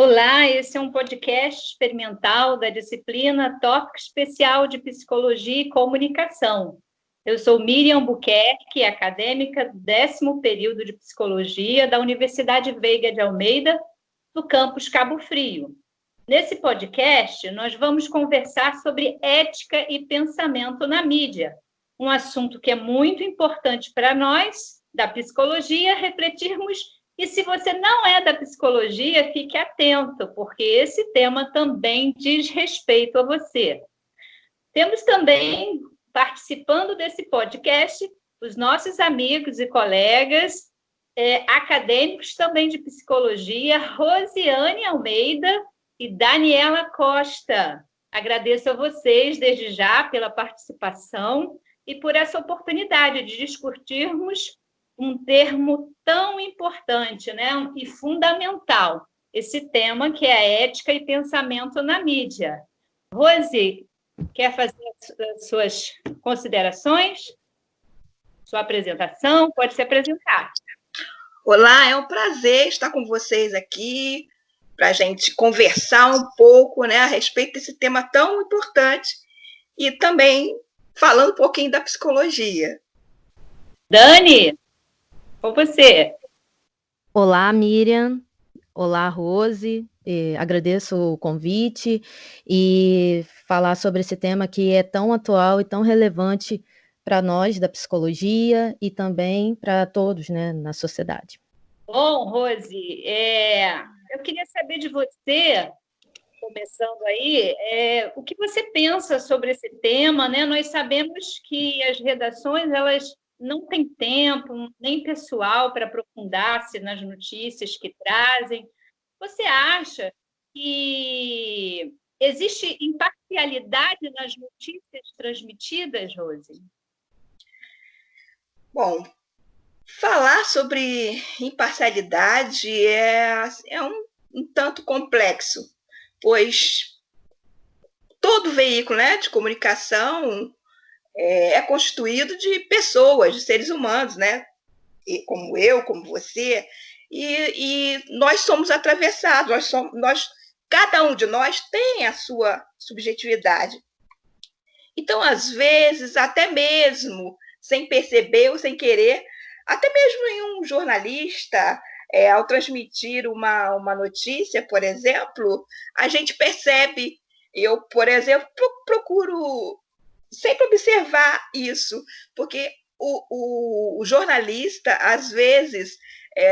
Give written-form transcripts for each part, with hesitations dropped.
Olá, esse é um podcast experimental da disciplina Tópico Especial de Psicologia e Comunicação. Eu sou Miriam Buquerque, acadêmica do 10º período de Psicologia da Universidade Veiga de Almeida, do campus Cabo Frio. Nesse podcast, nós vamos conversar sobre ética e pensamento na mídia, um assunto que é muito importante para nós, da psicologia, refletirmos. E se você não é da psicologia, fique atento, porque esse tema também diz respeito a você. Temos também, participando desse podcast, os nossos amigos e colegas, acadêmicos também de psicologia, Rosiane Almeida e Daniela Costa. Agradeço a vocês, desde já, pela participação e por essa oportunidade de discutirmos um termo tão importante, né, e fundamental, esse tema que é a ética e pensamento na mídia. Rosi, quer fazer as suas considerações? Sua apresentação? Pode se apresentar. Olá, é um prazer estar com vocês aqui para a gente conversar um pouco, né, a respeito desse tema tão importante e também falando um pouquinho da psicologia. Dani, com você. Olá, Miriam. Olá, Rose. Agradeço o convite e falar sobre esse tema que é tão atual e tão relevante para nós da psicologia e também para todos, né, na sociedade. Bom, Rose, eu queria saber de você, começando aí, o que você pensa sobre esse tema, né? Nós sabemos que as redações, elas não têm tempo, nem pessoal para aprofundar-se nas notícias que trazem. Você acha que existe imparcialidade nas notícias transmitidas, Rose? Bom, falar sobre imparcialidade é um tanto complexo, pois todo veículo, né, de comunicação é constituído de pessoas, de seres humanos, né? E como eu, como você, e nós somos atravessados, cada um de nós tem a sua subjetividade. Então, às vezes, até mesmo sem perceber ou sem querer, até mesmo em um jornalista, ao transmitir uma notícia, por exemplo, a gente percebe. Eu, por exemplo, procuro sempre observar isso, porque o jornalista, às vezes,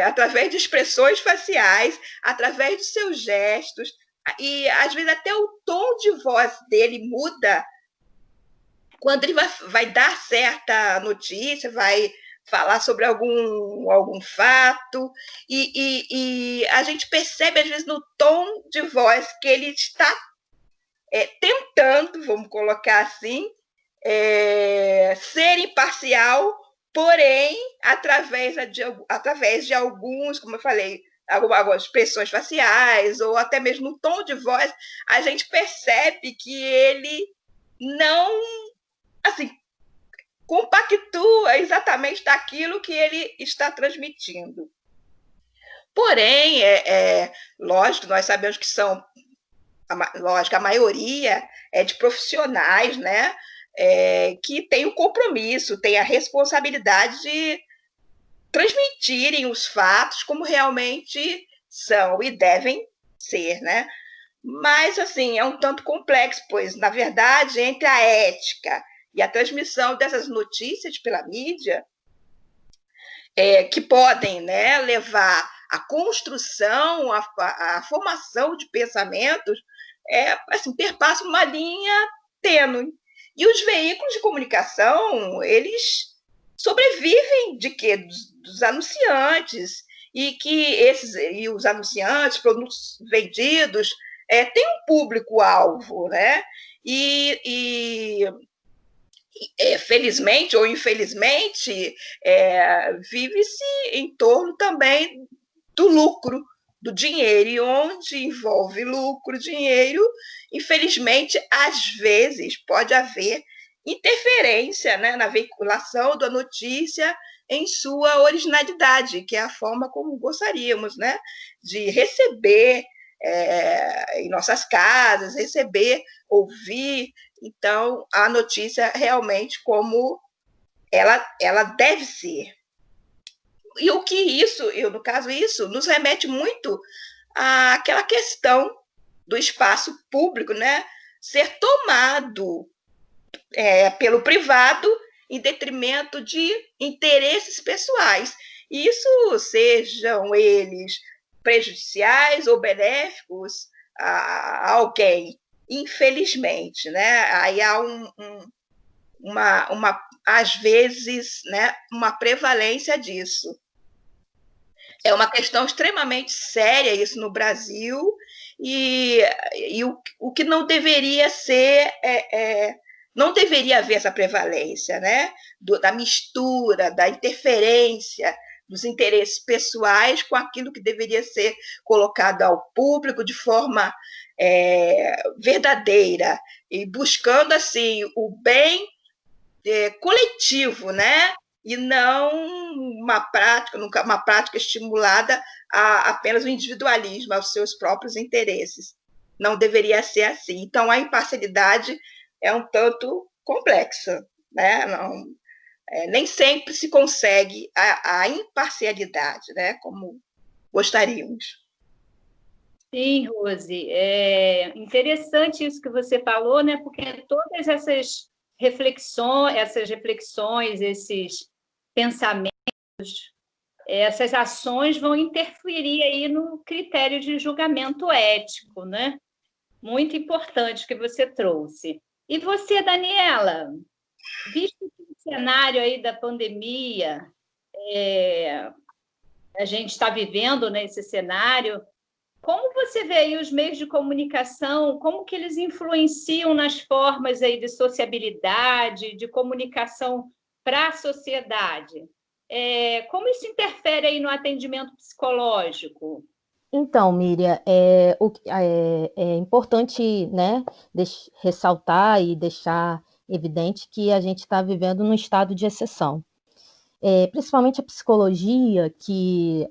através de expressões faciais, através de seus gestos, e às vezes até o tom de voz dele muda quando ele vai dar certa notícia, vai falar sobre algum fato, e a gente percebe, às vezes, no tom de voz que ele está tentando, vamos colocar assim, ser imparcial, porém, através de alguns, como eu falei, algumas expressões faciais, ou até mesmo no tom de voz, a gente percebe que ele não, assim, compactua exatamente daquilo que ele está transmitindo. Porém, lógico, nós sabemos que lógico, a maioria é de profissionais, né, que tem o compromisso, tem a responsabilidade de transmitirem os fatos como realmente são e devem ser, né? Mas, assim, é um tanto complexo, pois, na verdade, entre a ética e a transmissão dessas notícias pela mídia, que podem, né, levar à construção, à formação de pensamentos, assim, perpassa uma linha tênue. E os veículos de comunicação, eles sobrevivem de quê? Dos anunciantes, e os anunciantes, produtos vendidos, têm um público-alvo, né? Felizmente ou infelizmente, vive-se em torno também do lucro, do dinheiro, e onde envolve lucro, dinheiro, infelizmente, às vezes pode haver interferência, né, na veiculação da notícia em sua originalidade, que é a forma como gostaríamos, né, de receber em nossas casas, receber, ouvir. Então, a notícia realmente como ela deve ser. E o que isso, no caso, isso nos remete muito àquela questão do espaço público, né, ser tomado pelo privado em detrimento de interesses pessoais. Isso sejam eles prejudiciais ou benéficos a alguém, infelizmente, né? Aí há às vezes, né, uma prevalência disso. É uma questão extremamente séria isso no Brasil, e o que não deveria ser, não deveria haver essa prevalência, né? Da mistura, da interferência dos interesses pessoais com aquilo que deveria ser colocado ao público de forma verdadeira, e buscando assim o bem coletivo, né? E não uma prática estimulada a apenas o individualismo, aos seus próprios interesses. Não deveria ser assim. Então, a imparcialidade é um tanto complexa, né? Não, nem sempre se consegue a imparcialidade, né? Como gostaríamos. Sim, Rose, é interessante isso que você falou, né? Porque todas essas reflexões, esses pensamentos, essas ações vão interferir aí no critério de julgamento ético, né? Muito importante que você trouxe. E você, Daniela, visto o cenário aí da pandemia, a gente está vivendo nesse cenário, como você vê aí os meios de comunicação, como que eles influenciam nas formas aí de sociabilidade, de comunicação para a sociedade? Como isso interfere aí no atendimento psicológico? Então, Miriam, é importante, né, ressaltar e deixar evidente que a gente está vivendo num estado de exceção. Principalmente a psicologia, que,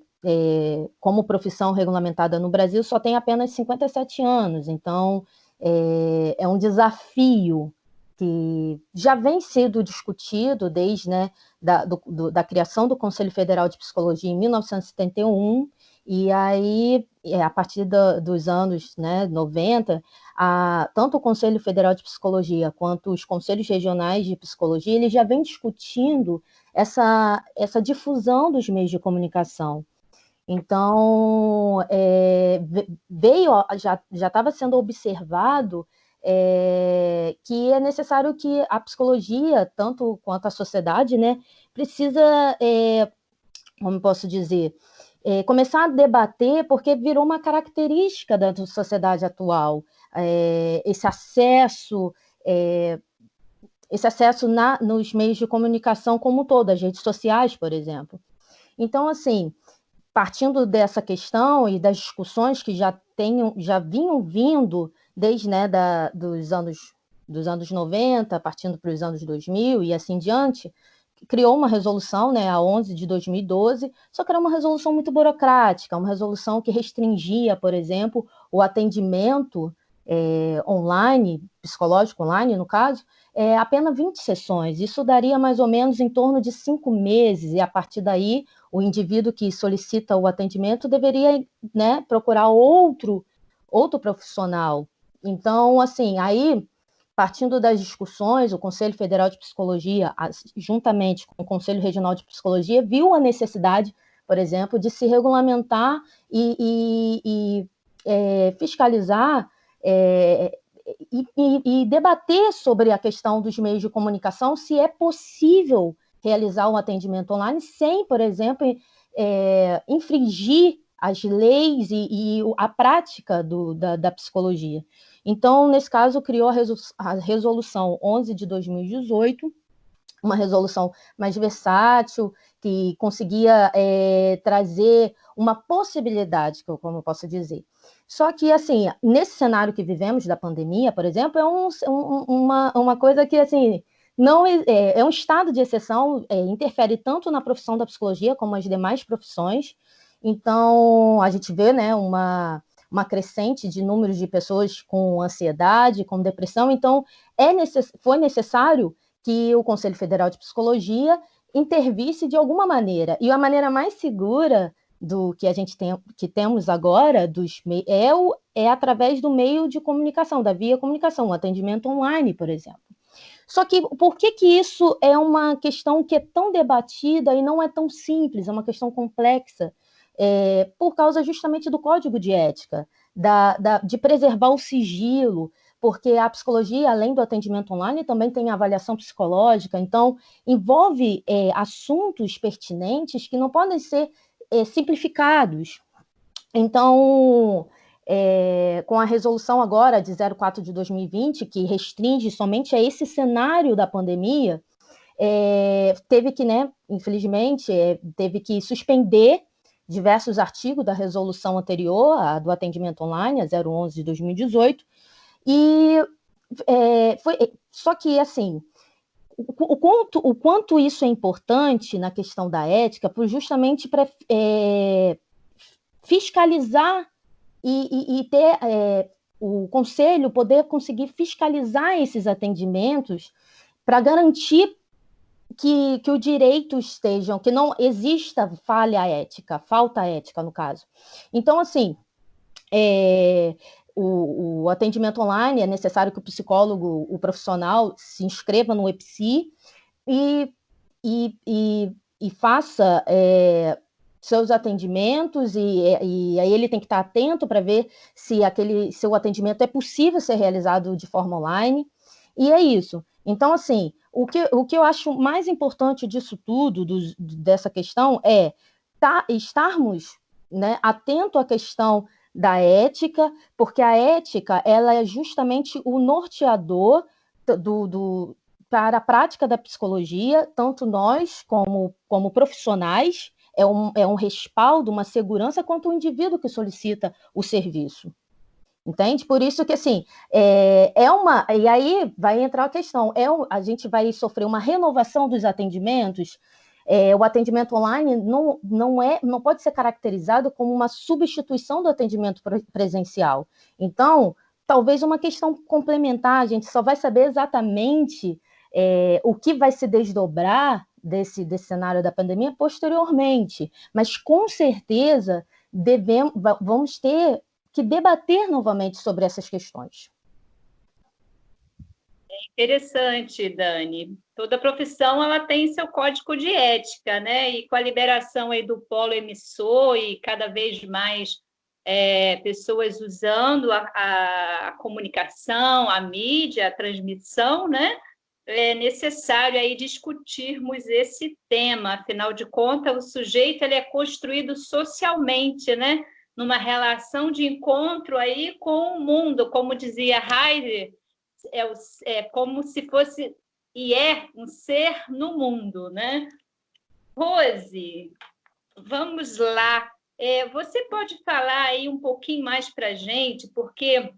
como profissão regulamentada no Brasil, só tem apenas 57 anos, então é um desafio que já vem sendo discutido desde, né, da criação do Conselho Federal de Psicologia em 1971, e aí, a partir dos anos, né, 90, tanto o Conselho Federal de Psicologia quanto os conselhos regionais de psicologia, eles já vêm discutindo essa difusão dos meios de comunicação. Então, já estava sendo observado que é necessário que a psicologia, tanto quanto a sociedade, né, precisa, como posso dizer, começar a debater, porque virou uma característica da sociedade atual, esse acesso nos meios de comunicação como um todo, as redes sociais, por exemplo. Então, assim, partindo dessa questão e das discussões que já vinham vindo desde, né, dos anos 90, partindo para os anos 2000 e assim diante, criou uma resolução, né, a 11 de 2012, só que era uma resolução muito burocrática, uma resolução que restringia, por exemplo, o atendimento online, psicológico online, no caso, apenas 20 sessões. Isso daria mais ou menos em torno de 5 meses, e a partir daí o indivíduo que solicita o atendimento deveria, né, procurar outro profissional. Então, assim, aí, partindo das discussões, o Conselho Federal de Psicologia, juntamente com o Conselho Regional de Psicologia, viu a necessidade, por exemplo, de se regulamentar e fiscalizar e debater sobre a questão dos meios de comunicação, se é possível realizar um atendimento online sem, por exemplo, infringir as leis e a prática da psicologia. Então, nesse caso, criou a resolução 11 de 2018, uma resolução mais versátil, que conseguia trazer uma possibilidade, como eu posso dizer. Só que, assim, nesse cenário que vivemos da pandemia, por exemplo, é uma coisa que, assim, não é um estado de exceção, interfere tanto na profissão da psicologia como as demais profissões. Então, a gente vê, né, uma crescente de números de pessoas com ansiedade, com depressão. Então, foi necessário que o Conselho Federal de Psicologia intervisse de alguma maneira. E a maneira mais segura do que a gente temos agora é através do meio de comunicação, da via comunicação, o atendimento online, por exemplo. Só que por que isso é uma questão que é tão debatida e não é tão simples, é uma questão complexa? Por causa justamente do código de ética, de preservar o sigilo, porque a psicologia, além do atendimento online, também tem a avaliação psicológica, então envolve assuntos pertinentes que não podem ser simplificados. Então, com a resolução agora de 04 de 2020, que restringe somente a esse cenário da pandemia, teve que, né, infelizmente, teve que suspender diversos artigos da resolução anterior, a do atendimento online, a 011 de 2018, só que, assim, o quanto isso é importante na questão da ética, justamente para fiscalizar e ter o conselho poder conseguir fiscalizar esses atendimentos para garantir que o direito estejam, que não exista falta ética, no caso. Então, assim, o atendimento online é necessário que o psicólogo, o profissional, se inscreva no EPSI e faça seus atendimentos, e aí ele tem que estar atento para ver se seu atendimento é possível ser realizado de forma online, e é isso. Então, assim, o que eu acho mais importante disso tudo, dessa questão, é estarmos, né, atentos à questão da ética, porque a ética ela é justamente o norteador para a prática da psicologia, tanto nós como profissionais, é um respaldo, uma segurança quanto o indivíduo que solicita o serviço. Entende? Por isso que, assim, e aí vai entrar a questão, a gente vai sofrer uma renovação dos atendimentos. O atendimento online não pode ser caracterizado como uma substituição do atendimento presencial. Então, talvez uma questão complementar, a gente só vai saber exatamente o que vai se desdobrar desse cenário da pandemia posteriormente, mas com certeza vamos ter que debater novamente sobre essas questões. Interessante, Dani. Toda profissão ela tem seu código de ética, né? E com a liberação aí do polo emissor e cada vez mais pessoas usando a comunicação, a mídia, a transmissão, né? É necessário aí discutirmos esse tema. Afinal de contas, o sujeito ele é construído socialmente, né? Numa relação de encontro aí com o mundo, como dizia Heidegger, como se fosse e é um ser no mundo, né? Rose, vamos lá. Você pode falar aí um pouquinho mais para a gente, porque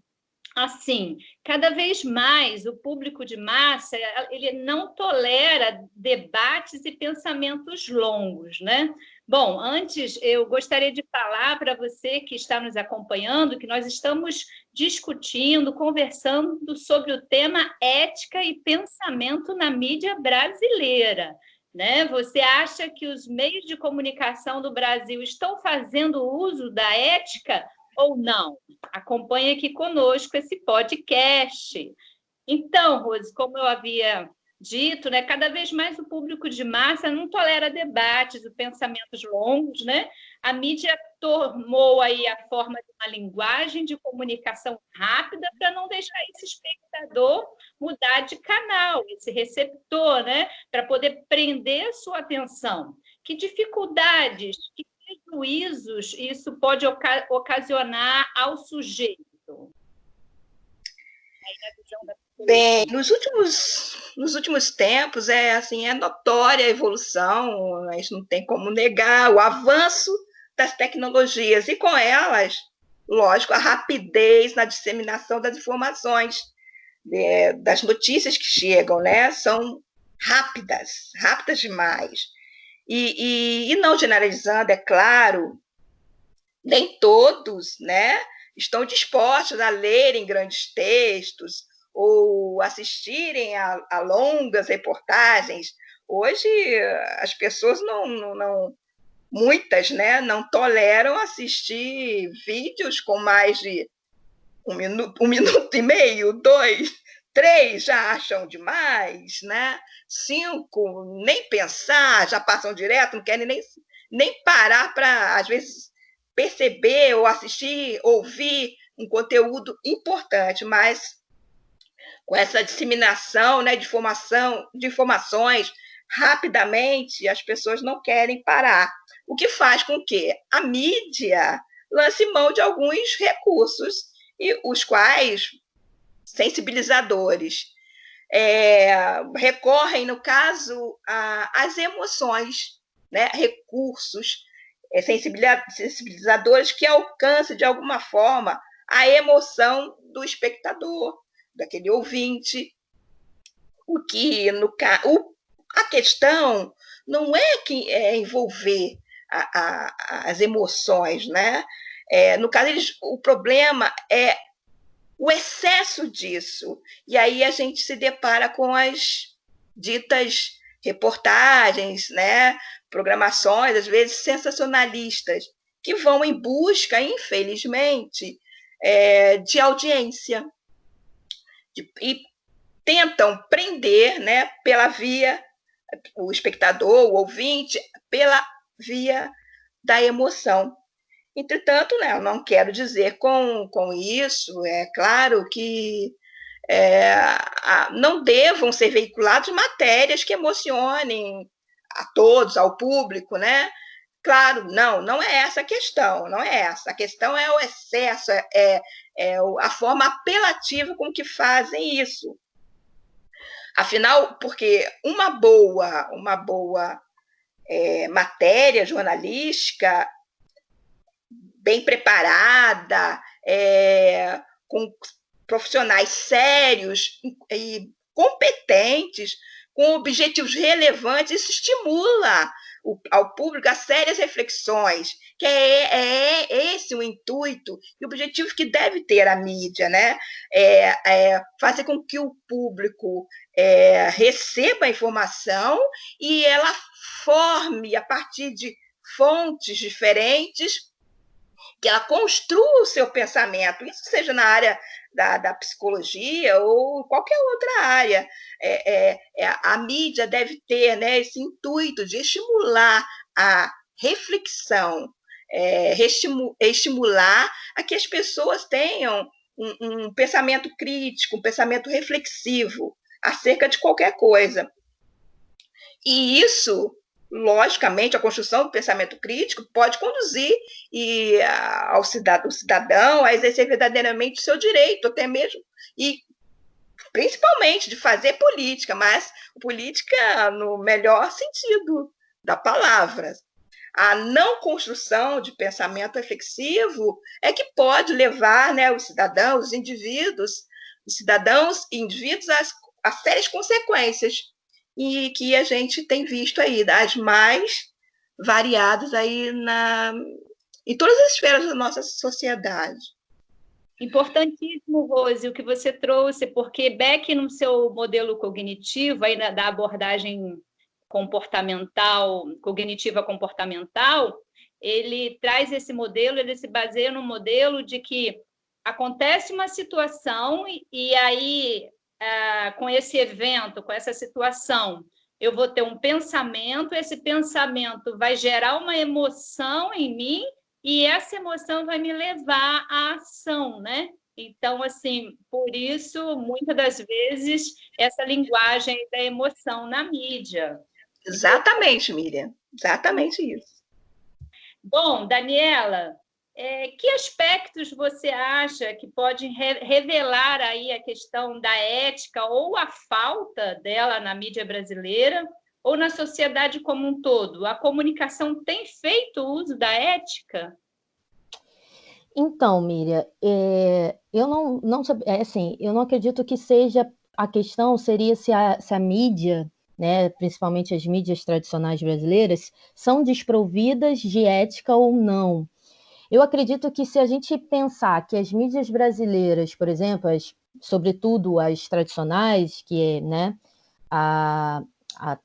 assim, cada vez mais o público de massa ele não tolera debates e pensamentos longos, né? Bom, antes eu gostaria de falar para você que está nos acompanhando que nós estamos discutindo, conversando sobre o tema ética e pensamento na mídia brasileira. Né? Você acha que os meios de comunicação do Brasil estão fazendo uso da ética ou não? Acompanhe aqui conosco esse podcast. Então, Rose, como eu havia dito, né, cada vez mais o público de massa não tolera debates e pensamentos longos, né? A mídia tomou aí a forma de uma linguagem de comunicação rápida para não deixar esse espectador mudar de canal, esse receptor, né, para poder prender sua atenção. Que dificuldades, que prejuízos isso pode ocasionar ao sujeito? Bem, nos últimos tempos é notória a evolução, a gente não tem como negar o avanço das tecnologias e com elas, lógico, a rapidez na disseminação das informações, das notícias que chegam, né? São rápidas demais. E não generalizando, é claro, nem todos, né, estão dispostos a lerem grandes textos ou assistirem a longas reportagens. Hoje, as pessoas muitas, né, não toleram assistir vídeos com mais de 1 minuto e meio, 2, 3 já acham demais, né? 5, nem pensar, já passam direto, não querem nem parar para, às vezes, perceber ou assistir, ouvir um conteúdo importante, mas com essa disseminação, né, de informações rapidamente, as pessoas não querem parar. O que faz com que a mídia lance mão de alguns recursos, e os quais sensibilizadores recorrem, no caso, às emoções, né, recursos sensibilizadores que alcançam, de alguma forma, a emoção do espectador, daquele ouvinte. O que, a questão não é que envolver as emoções, né? No caso, o problema é o excesso disso. E aí a gente se depara com as ditas reportagens, né? Programações, às vezes sensacionalistas, que vão em busca, infelizmente, de audiência. E tentam prender, né, pela via, o espectador, o ouvinte, pela via da emoção. Entretanto, né, eu não quero dizer com isso, é claro que não devam ser veiculadas matérias que emocionem a todos, ao público, né? Claro, não é essa a questão, não é essa. A questão é o excesso, a forma apelativa com que fazem isso. Afinal, porque uma boa matéria jornalística, bem preparada, com profissionais sérios e competentes, com objetivos relevantes, isso estimula ao público a sérias reflexões, que é esse o intuito e o objetivo que deve ter a mídia, né? Fazer com que o público receba a informação e ela forme, a partir de fontes diferentes, que ela construa o seu pensamento, isso seja na área da psicologia ou qualquer outra área. A mídia deve ter, né, esse intuito de estimular a reflexão, estimular a que as pessoas tenham um pensamento crítico, um pensamento reflexivo acerca de qualquer coisa. E isso, logicamente, a construção do pensamento crítico pode conduzir ao cidadão a exercer verdadeiramente o seu direito, até mesmo, e principalmente de fazer política, mas política no melhor sentido da palavra. A não construção de pensamento reflexivo é que pode levar, né, os cidadãos, os indivíduos a sérias consequências, e que a gente tem visto aí, das mais variadas aí em todas as esferas da nossa sociedade. Importantíssimo, Rose, o que você trouxe, porque Beck, no seu modelo cognitivo, aí da abordagem comportamental, cognitiva comportamental, ele traz esse modelo, ele se baseia no modelo de que acontece uma situação e aí, com esse evento, com essa situação, eu vou ter um pensamento, esse pensamento vai gerar uma emoção em mim, e essa emoção vai me levar à ação, né? Então, assim, por isso, muitas das vezes, essa linguagem da emoção na mídia. Exatamente, Miriam. Exatamente isso. Bom, Daniela, que aspectos você acha que podem revelar aí a questão da ética ou a falta dela na mídia brasileira ou na sociedade como um todo? A comunicação tem feito uso da ética? Então, Miriam, eu não acredito que seja a questão seria se a mídia, né, principalmente as mídias tradicionais brasileiras, são desprovidas de ética ou não. Eu acredito que se a gente pensar que as mídias brasileiras, por exemplo, sobretudo as tradicionais, que é, né, a, a,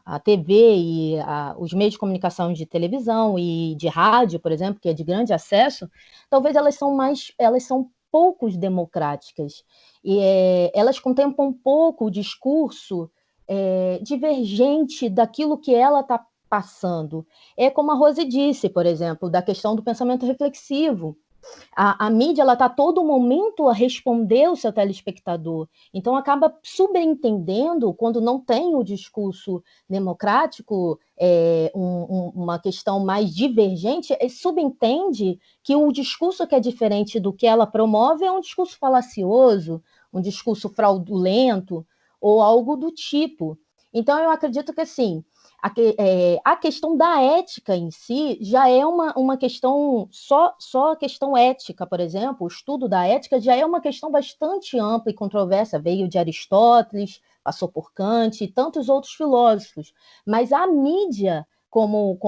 a TV e os meios de comunicação de televisão e de rádio, por exemplo, que é de grande acesso, talvez elas são poucos democráticas. E elas contemplam um pouco o discurso divergente daquilo que ela está passando. É como a Rose disse, por exemplo, da questão do pensamento reflexivo. A mídia está todo momento a responder o seu telespectador, então acaba subentendendo, quando não tem o discurso democrático, uma questão mais divergente, subentende que o discurso que é diferente do que ela promove é um discurso falacioso, um discurso fraudulento, ou algo do tipo. Então, eu acredito que, assim, a questão da ética em si já é uma questão, só a questão ética, por exemplo, o estudo da ética já é uma questão bastante ampla e controversa, veio de Aristóteles, passou por Kant e tantos outros filósofos, mas a mídia, como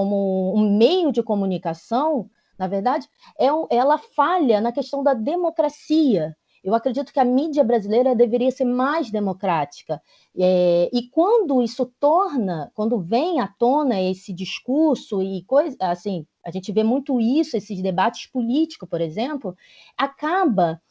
um meio de comunicação, na verdade, ela falha na questão da democracia. Eu acredito que a mídia brasileira deveria ser mais democrática. E quando vem à tona esse discurso e coisa, assim, a gente vê muito isso, esses debates políticos, por exemplo, acaba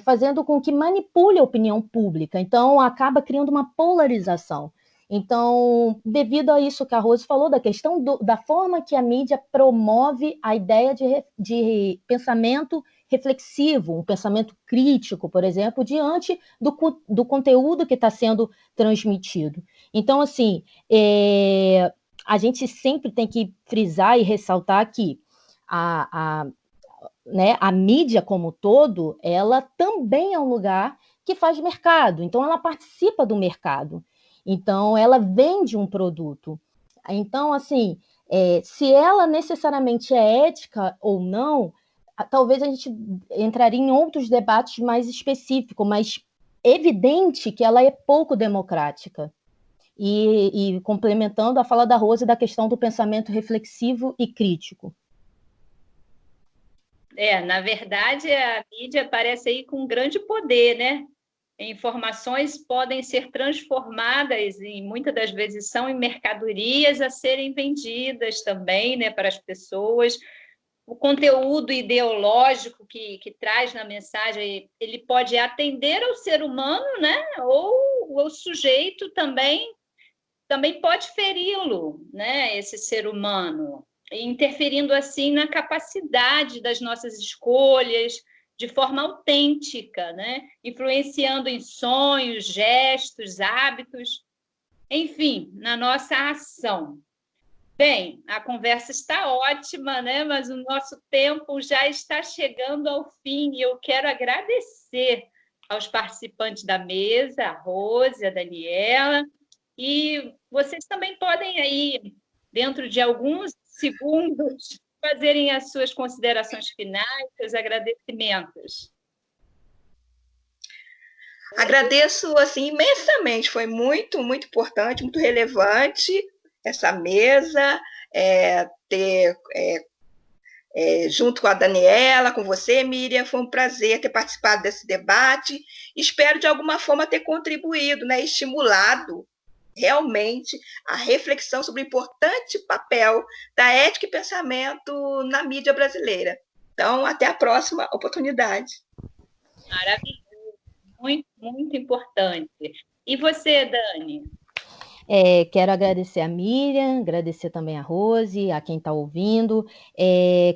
fazendo com que manipule a opinião pública. Então, acaba criando uma polarização. Então, devido a isso que a Rose falou, da questão da forma que a mídia promove a ideia de pensamento reflexivo, um pensamento crítico, por exemplo, diante do conteúdo que está sendo transmitido. Então, assim, a gente sempre tem que frisar e ressaltar que né, a mídia como todo, ela também é um lugar que faz mercado, então ela participa do mercado, então ela vende um produto. Então, assim, se ela necessariamente é ética ou não, talvez a gente entraria em outros debates mais específicos, mas evidente que ela é pouco democrática. E complementando a fala da Rose da questão do pensamento reflexivo e crítico. Na verdade, a mídia aparece aí com um grande poder, né? Informações podem ser transformadas, e muitas das vezes são em mercadorias a serem vendidas também, né, para as pessoas. O conteúdo ideológico que traz na mensagem, ele pode atender ao ser humano, né? Ou o sujeito também pode feri-lo, né? Esse ser humano, interferindo assim na capacidade das nossas escolhas de forma autêntica, né? Influenciando em sonhos, gestos, hábitos, enfim, na nossa ação. Bem, a conversa está ótima, né? Mas o nosso tempo já está chegando ao fim e eu quero agradecer aos participantes da mesa, a Rose, a Daniela, e vocês também podem aí, dentro de alguns segundos, fazerem as suas considerações finais, seus agradecimentos. Agradeço assim imensamente, foi muito, muito importante, muito relevante essa mesa, junto com a Daniela, com você, Miriam, foi um prazer ter participado desse debate. Espero de alguma forma ter contribuído, né, estimulado realmente a reflexão sobre o importante papel da ética e pensamento na mídia brasileira. Então, até a próxima oportunidade. Maravilhoso, muito, muito importante. E você, Dani? Quero agradecer a Miriam, agradecer também a Rose, a quem está ouvindo.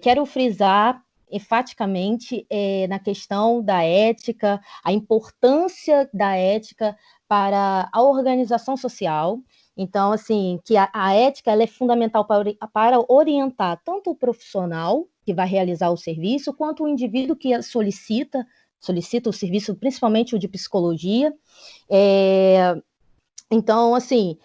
Quero frisar enfaticamente na questão da ética, a importância da ética para a organização social. Então, assim, que a ética ela é fundamental para orientar tanto o profissional que vai realizar o serviço, quanto o indivíduo que solicita o serviço, principalmente o de psicologia. Então, assim,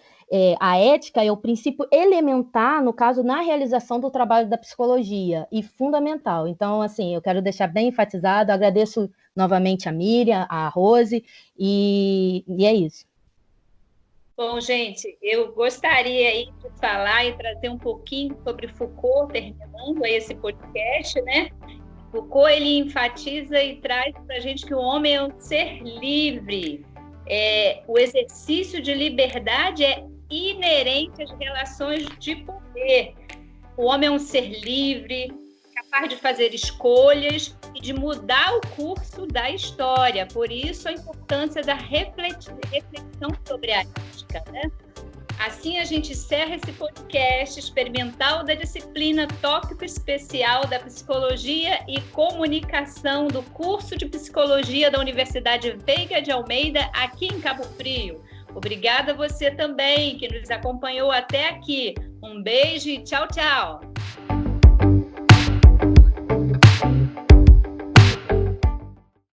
a ética é o princípio elementar, no caso, na realização do trabalho da psicologia, e fundamental. Então, assim, eu quero deixar bem enfatizado, agradeço novamente a Miriam, a Rose, e é isso. Bom, gente, eu gostaria aí de falar e trazer um pouquinho sobre Foucault, terminando aí esse podcast, né? Foucault, ele enfatiza e traz para a gente que o homem é um ser livre. O exercício de liberdade é inerente às relações de poder. O homem é um ser livre, capaz de fazer escolhas e de mudar o curso da história. Por isso, a importância da reflexão sobre a ética, né? Assim, a gente encerra esse podcast experimental da disciplina Tópico Especial da Psicologia e Comunicação do curso de Psicologia da Universidade Veiga de Almeida, aqui em Cabo Frio. Obrigada a você também, que nos acompanhou até aqui. Um beijo e tchau, tchau!